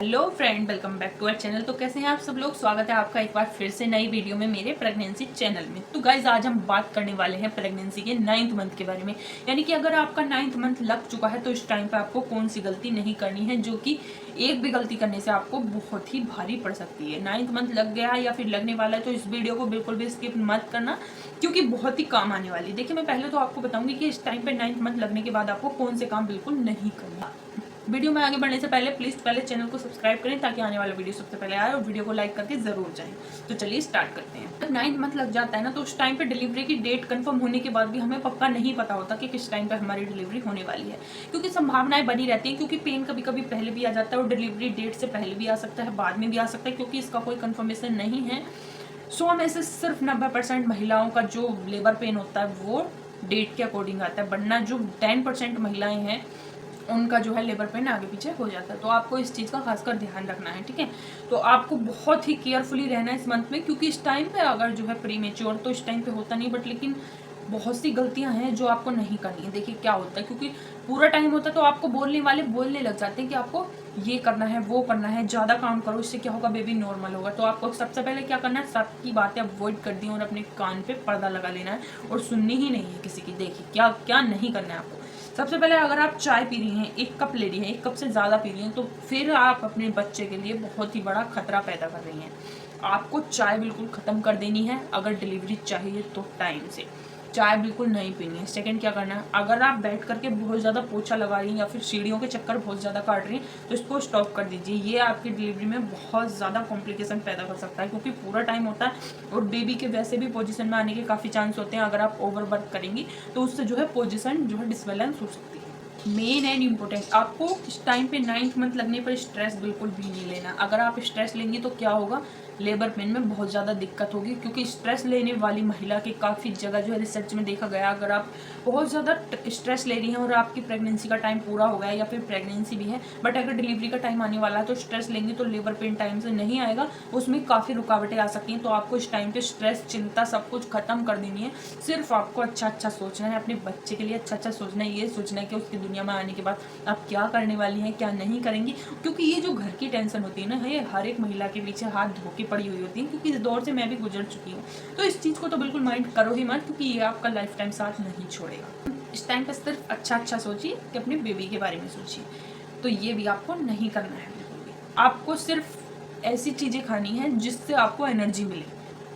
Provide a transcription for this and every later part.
Hello friend, welcome back to our channel. तो कैसे हैं आप सब लोग। स्वागत है आपका एक बार फिर से नई वीडियो में मेरे प्रेगनेंसी चैनल में। तो गाइज आज हम बात करने वाले हैं प्रेगनेंसी के 9th मंथ के बारे में। यानी कि अगर आपका 9th मंथ लग चुका है तो इस टाइम पे आपको कौन सी गलती नहीं करनी है, जो कि एक भी गलती करने से आपको बहुत ही भारी पड़ सकती है। 9th मंथ लग गया है या फिर लगने वाला है तो इस वीडियो को बिल्कुल भी स्किप मत करना, क्योंकि बहुत ही काम आने वाली है। देखिए, मैं पहले तो आपको बताऊंगी कि इस टाइम पे 9th मंथ लगने के बाद आपको कौन से काम बिल्कुल नहीं करना। वीडियो में आगे बढ़ने से पहले प्लीज पहले चैनल को सब्सक्राइब करें ताकि आने वाला वीडियो सबसे पहले आए, और वीडियो को लाइक करके जरूर जाएं। तो चलिए स्टार्ट करते हैं। जब 9th मंथ लग जाता है ना, तो उस टाइम पे डिलीवरी की डेट कंफर्म होने के बाद भी हमें पक्का नहीं पता होता कि किस टाइम पे हमारी डिलीवरी होने वाली है, क्योंकि संभावनाएं बनी रहती हैं। क्योंकि पेन कभी कभी पहले भी आ जाता है और डिलीवरी डेट से पहले भी आ सकता है, बाद में भी आ सकता है, क्योंकि इसका कोई कंफर्मेशन नहीं है। 100 में से सिर्फ 90% महिलाओं का जो लेबर पेन होता है वो डेट के अकॉर्डिंग आता है, वरना जो 10% महिलाएं हैं उनका जो है लेबर पेन आगे पीछे हो जाता है। तो आपको इस चीज़ का खासकर ध्यान रखना है, ठीक है। तो आपको बहुत ही केयरफुली रहना है इस मंथ में, क्योंकि इस टाइम पे अगर जो है प्रीमेच्योर तो इस टाइम पे होता नहीं, बट लेकिन बहुत सी गलतियां हैं जो आपको नहीं करनी है। देखिए क्या होता है, क्योंकि पूरा टाइम होता है तो आपको बोलने वाले बोलने लग जाते हैं कि आपको ये करना है वो करना है, ज़्यादा काम करो, इससे क्या होगा, बेबी नॉर्मल होगा। तो आपको सबसे पहले क्या करना है, सबकी बातें अवॉइड कर दी और अपने कान पे पर्दा लगा लेना है और सुननी ही नहीं है किसी की। देखिए क्या क्या नहीं करना है आपको। सबसे पहले अगर आप चाय पी रही हैं, 1 कप ले रही हैं, 1 कप से ज़्यादा पी रही हैं, तो फिर आप अपने बच्चे के लिए बहुत ही बड़ा खतरा पैदा कर रही हैं। आपको चाय बिल्कुल ख़त्म कर देनी है। अगर डिलीवरी चाहिए तो टाइम से चाय बिल्कुल नहीं पीनी है। सेकंड क्या करना है, अगर आप बैठ करके बहुत ज़्यादा पोछा लगा रही हैं या फिर सीढ़ियों के चक्कर बहुत ज़्यादा काट रही हैं तो इसको स्टॉप कर दीजिए। ये आपकी डिलीवरी में बहुत ज़्यादा कॉम्प्लिकेशन पैदा कर सकता है, क्योंकि पूरा टाइम होता है और बेबी के वैसे भी पोजीशन में आने के काफ़ी चांस होते हैं। अगर आप ओवर वर्क करेंगी तो उससे जो है पोजीशन जो है डिसबैलेंस हो सकती है। मेन एंड इम्पोर्टेंट, आपको इस टाइम पे 9th मंथ लगने पर स्ट्रेस बिल्कुल भी नहीं लेना। अगर आप स्ट्रेस लेंगे तो क्या होगा, लेबर पेन में बहुत ज़्यादा दिक्कत होगी, क्योंकि स्ट्रेस लेने वाली महिला के काफ़ी जगह जो है रिसर्च में देखा गया, अगर आप बहुत ज़्यादा स्ट्रेस ले रही हैं और आपकी प्रेगनेंसी का टाइम पूरा हो गया है या फिर प्रेगनेंसी भी है, बट अगर डिलीवरी का टाइम आने वाला है तो स्ट्रेस लेंगे तो लेबर पेन टाइम से नहीं आएगा, उसमें काफ़ी रुकावटें आ सकती हैं। तो आपको इस टाइम पे स्ट्रेस, चिंता सब कुछ खत्म कर देनी है। सिर्फ आपको अच्छा अच्छा सोचना है, अपने बच्चे के लिए अच्छा अच्छा सोचना है। ये सोचना है कि उसकी दुनिया में आने के बाद आप क्या करने वाली हैं, क्या नहीं करेंगी, क्योंकि ये जो घर की टेंशन होती है ना, ये हर एक महिला के पीछे हाथ धो के पड़ी हुई होती है, क्योंकि इस दौर से मैं भी गुजर चुकी हूँ। तो इस चीज़ को तो बिल्कुल माइंड करो ही मत, क्योंकि ये आपका लाइफ टाइम साथ नहीं छोड़ेगा। इस टाइम पर सिर्फ अच्छा अच्छा सोचिए कि अपने बेबी के बारे में सोचिए। तो ये भी आपको नहीं करना है बिल्कुल भी। आपको सिर्फ ऐसी चीज़ें खानी है जिससे आपको एनर्जी मिले।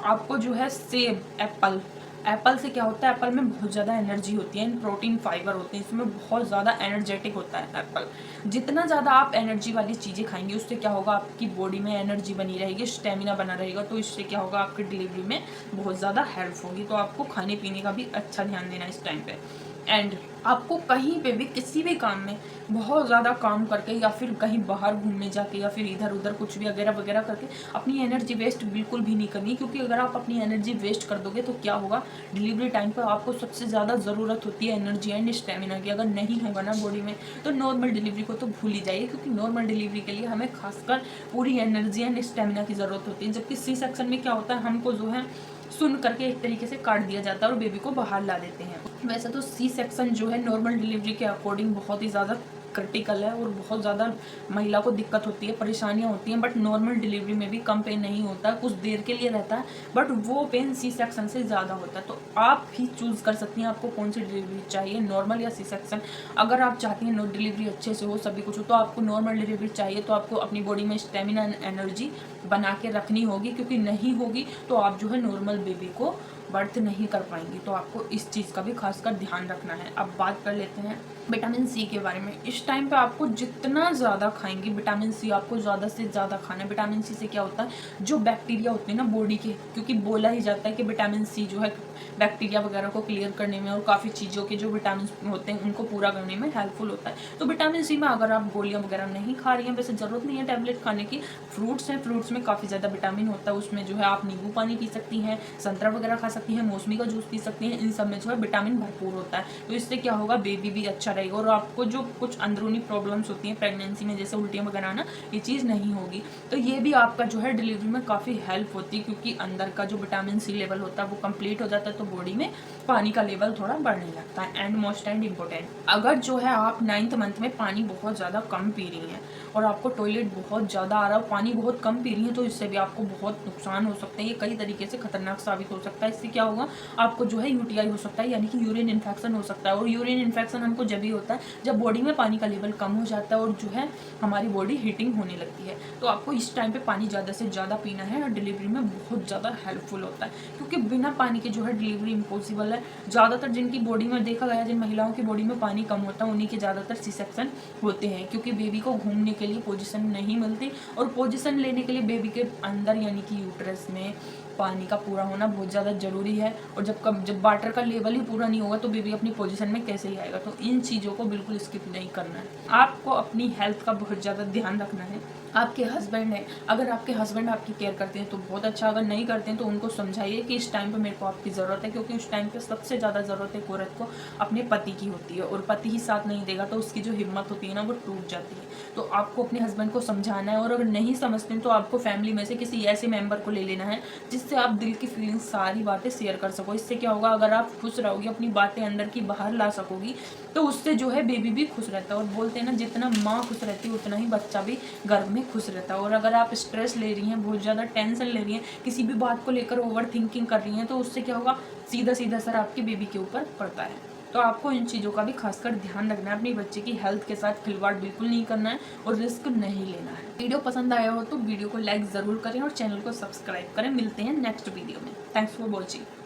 आपको जो है सेब, एप्पल, एप्पल से क्या होता है, एप्पल में बहुत ज़्यादा एनर्जी होती है, प्रोटीन फाइबर होते हैं, इसमें बहुत ज़्यादा एनर्जेटिक होता है एप्पल। जितना ज़्यादा आप एनर्जी वाली चीज़ें खाएंगे उससे क्या होगा, आपकी बॉडी में एनर्जी बनी रहेगी, स्टेमिना बना रहेगा। तो इससे क्या होगा, आपकी डिलीवरी में बहुत ज़्यादा हेल्प होगी। तो आपको खाने पीने का भी अच्छा ध्यान देना इस टाइम पे। एंड आपको कहीं पे भी किसी भी काम में बहुत ज़्यादा काम करके या फिर कहीं बाहर घूमने जाके या फिर इधर उधर कुछ भी वगैरह वगैरह करके अपनी एनर्जी वेस्ट बिल्कुल भी नहीं करनी, क्योंकि अगर आप अपनी एनर्जी वेस्ट कर दोगे तो क्या होगा, डिलीवरी टाइम पर आपको सबसे ज़्यादा ज़रूरत होती है एनर्जी एंड स्टेमिना की। अगर नहीं होगा ना बॉडी में तो नॉर्मल डिलीवरी को तो भूल ही जाइए, क्योंकि नॉर्मल डिलीवरी के लिए हमें खासकर पूरी एनर्जी एंड स्टेमिना की ज़रूरत होती है। जबकि सी सेक्शन में क्या होता है, हमको जो है सुन करके एक तरीके से काट दिया जाता है और बेबी को बाहर ला देते हैं। वैसे तो सी सेक्शन जो है नॉर्मल डिलीवरी के अकॉर्डिंग बहुत ही ज़्यादा क्रिटिकल है और बहुत ज़्यादा महिला को दिक्कत होती है, परेशानियां होती हैं, बट नॉर्मल डिलीवरी में भी कम पेन नहीं होता, कुछ देर के लिए रहता है, बट वो पेन सी सेक्शन से ज़्यादा होता है। तो आप ही चूज़ कर सकती हैं आपको कौन सी डिलीवरी चाहिए, नॉर्मल या सी सेक्शन। अगर आप चाहती हैं डिलीवरी अच्छे से हो, सभी कुछ हो, तो आपको नॉर्मल डिलीवरी चाहिए। तो आपको अपनी बॉडी में स्टेमिना एंड एनर्जी बना के रखनी होगी, क्योंकि नहीं होगी तो आप जो है नॉर्मल बेबी को बर्थ नहीं कर पाएंगी। तो आपको इस चीज़ का भी खासकर ध्यान रखना है। अब बात कर लेते हैं विटामिन सी के बारे में। इस टाइम पे आपको जितना ज़्यादा खाएंगे विटामिन सी आपको ज़्यादा से ज़्यादा खाना है। विटामिन सी से क्या होता है, जो बैक्टीरिया होते हैं ना बॉडी के, क्योंकि बोला ही जाता है कि विटामिन सी जो है बैक्टीरिया वगैरह को क्लियर करने में और काफ़ी चीज़ों के जो विटामिन होते हैं उनको पूरा करने में हेल्पफुल होता है। तो विटामिन सी में अगर आप गोलियाँ वगैरह नहीं खा रही हैं, वैसे ज़रूरत नहीं है टैबलेट खाने की, फ्रूट्स हैं, फ्रूट्स में काफ़ी ज़्यादा विटामिन होता है। उसमें जो है आप नींबू पानी पी सकती हैं, संतरा वगैरह खा सकती हैं, मौसमी का जूस पी सकती हैं। इन सब में जो है विटामिन भरपूर होता है। तो इससे क्या होगा, बेबी भी अच्छा रहेगा और आपको जो कुछ अंदरूनी प्रॉब्लम्स होती हैं प्रेगनेंसी में, जैसे उल्टियाँ वगैरह आना, ये चीज़ नहीं होगी। तो ये भी आपका जो है डिलीवरी में काफ़ी हेल्प होती है, क्योंकि अंदर का जो विटामिन सी लेवल होता है वो कंप्लीट हो जाता है, तो बॉडी में पानी का लेवल थोड़ा बढ़ने लगता है। एंड मोस्ट एंड इम्पोर्टेंट, अगर जो है आप 9th मंथ में पानी बहुत ज़्यादा कम पी रही हैं और आपको टॉयलेट बहुत ज़्यादा आ रहा है, पानी बहुत कम पी रही हैं, तो इससे भी आपको बहुत नुकसान हो सकते हैं। ये कई तरीके से खतरनाक साबित हो सकता है। इससे क्या होगा, आपको जो है यूटीआई हो सकता है, यानी कि यूरिन इन्फेक्शन हो सकता है। और यूरिन इन्फेक्शन हमको जब भी होता है जब बॉडी में पानी का लेवल कम हो जाता है और जो है हमारी बॉडी हीटिंग होने लगती है। तो आपको इस टाइम पे पानी ज़्यादा से ज़्यादा पीना है और डिलीवरी में बहुत ज़्यादा हेल्पफुल होता है, क्योंकि बिना पानी के जो है डिलीवरी इम्पॉसिबल है। ज़्यादातर जिनकी बॉडी में देखा गया, जिन महिलाओं की बॉडी में पानी कम होता है उन्हीं के ज़्यादातर सी सेक्शन होते हैं, क्योंकि बेबी को घूमने के लिए पोजीशन नहीं मिलती। और पोजीशन लेने के लिए बेबी के अंदर यानी कि यूट्रस में पानी का पूरा होना बहुत ज़्यादा ज़रूरी है। और जब वाटर का लेवल ही पूरा नहीं होगा तो बेबी अपनी पोजीशन में कैसे ही आएगा। तो इन चीज़ों को बिल्कुल स्किप नहीं करना है। आपको अपनी हेल्थ का बहुत ज़्यादा ध्यान रखना है। आपके हस्बैंड है, अगर आपके हस्बैंड आपकी केयर करते हैं तो बहुत अच्छा, अगर नहीं करते हैं तो उनको समझाइए कि इस टाइम पे मेरे को आपकी ज़रूरत है, क्योंकि उस टाइम पे सबसे ज़्यादा ज़रूरत एक औरत को अपने पति की होती है। और पति ही साथ नहीं देगा तो उसकी जो हिम्मत होती है ना, वो टूट जाती है। तो आपको अपने हस्बैंड को समझाना है, और अगर नहीं समझते हैं तो आपको फैमिली में से किसी ऐसे मेंबर को ले लेना है जिससे आप दिल की फीलिंग्स सारी बातें शेयर कर सको। इससे क्या होगा, अगर आप खुश रहोगी, अपनी बातें अंदर की बाहर ला सकोगी, तो उससे जो है बेबी भी खुश रहता है। और बोलते हैं ना, जितना माँ खुश रहती है उतना ही बच्चा भी गर्भ में खुश रहता है। और अगर आप स्ट्रेस ले रही हैं, बहुत ज़्यादा टेंशन ले रही हैं, किसी भी बात को लेकर ओवर थिंकिंग कर रही हैं, तो उससे क्या होगा, सीधा सीधा असर आपके बेबी के ऊपर पड़ता है। तो आपको इन चीज़ों का भी खासकर ध्यान रखना है। अपनी बच्चे की हेल्थ के साथ खिलवाड़ बिल्कुल नहीं करना है और रिस्क नहीं लेना है। वीडियो पसंद आया हो तो वीडियो को लाइक ज़रूर करें और चैनल को सब्सक्राइब करें। मिलते हैं नेक्स्ट वीडियो में। Thanks for watching.